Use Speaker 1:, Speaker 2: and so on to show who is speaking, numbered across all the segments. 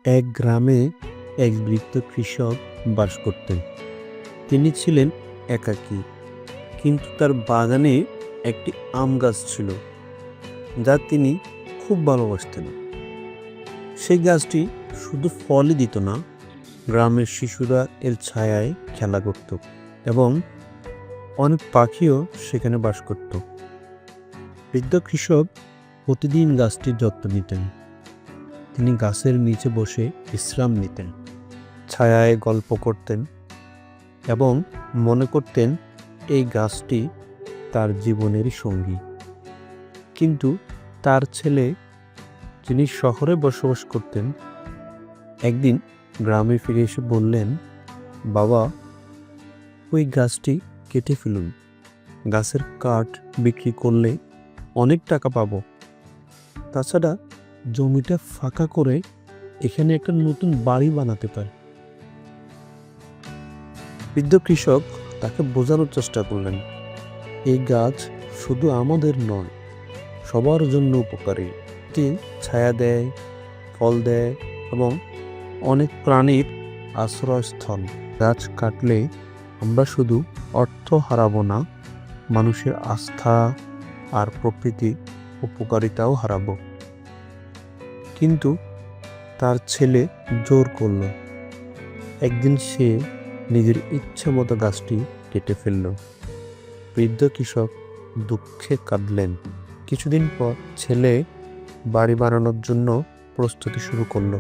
Speaker 1: এক গ্রামে এক বৃদ্ধ কৃষক বাস করতেন। তিনি ছিলেন একাকী, কিন্তু তার বাগানে একটি আম গাছ ছিল যা তিনি খুব ভালোবাসতেন। সেই গাছটি শুধু ফলই দিত না, গ্রামের শিশুরা এর ছায়ায় খেলা করত এবং অনেক পাখিও সেখানে বাস করত। বৃদ্ধ কৃষক প্রতিদিন গাছটির যত্ন নিতেন। তিনি গাছের নিচে বসে বিশ্রাম নিতেন, ছায়ায় গল্প করতেন এবং মনে করতেন এই গাছটি তার জীবনেরই সঙ্গী। কিন্তু তার ছেলে, যিনি শহরে বসবাস করতেন, একদিন গ্রামে ফিরে এসে বললেন, বাবা, ওই গাছটি কেটে ফেলুন। গাছের কাঠ বিক্রি করলে অনেক টাকা পাবো। তাছাড়া জমিটা ফাঁকা করে এখানে একটা নতুন বাড়ি বানাতে পারে। বৃদ্ধ কৃষক তাকে বোঝানোর চেষ্টা করলেন, এই গাছ শুধু আমাদের নয়, সবার জন্য উপকারী। এটি ছায়া দেয়, ফল দেয় এবং অনেক প্রাণীর আশ্রয়স্থল। গাছ কাটলে আমরা শুধু অর্থ হারাবো না, মানুষের আস্থা আর প্রকৃতির উপকারিতাও হারাবো। কিন্তু তার ছেলে জোর করল। একদিন সে নিজের ইচ্ছে মতো গাছটি কেটে ফেলল। বৃদ্ধ কৃষক দুঃখে কাঁদলেন। কিছুদিন পর ছেলে বাড়ি বানানোর জন্য প্রস্তুতি শুরু করলো।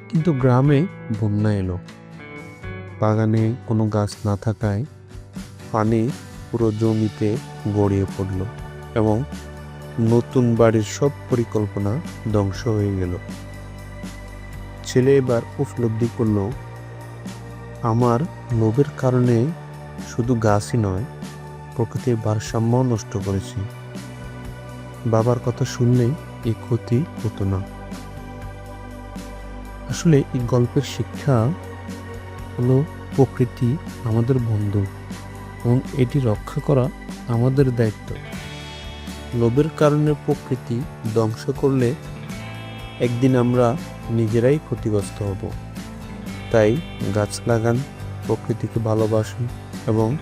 Speaker 1: কিন্তু গ্রামে বন্যা এলো। বাগানে কোনো গাছ না থাকায় পানি পুরো জমিতে গড়িয়ে পড়ল এবং নতুন বাড়ির সব পরিকল্পনা ধ্বংস হয়ে গেল। ছেলে এবার উপলব্ধি করল, আমার লোভের কারণে শুধু গাছই নয়, প্রকৃতির ভারসাম্য নষ্ট করেছি। বাবার কথা শুনলে এই ক্ষতি হতো না। আসলে এই গল্পের শিক্ষা হলো, প্রকৃতি আমাদের বন্ধু এবং এটি রক্ষা করা আমাদের দায়িত্ব। লোভের কারণে প্রকৃতি ধ্বংস করলে একদিন আমরা নিজেরাই ক্ষতিগ্রস্ত হব। তাই গাছ লাগান, প্রকৃতিকে ভালোবাসুন এবং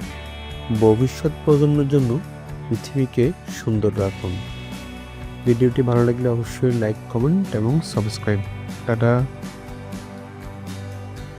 Speaker 1: ভবিষ্যৎ প্রজন্মের জন্য পৃথিবীকে সুন্দর রাখুন। ভিডিওটি ভালো লাগলে অবশ্যই লাইক, কমেন্ট এবং সাবস্ক্রাইব। টাটা।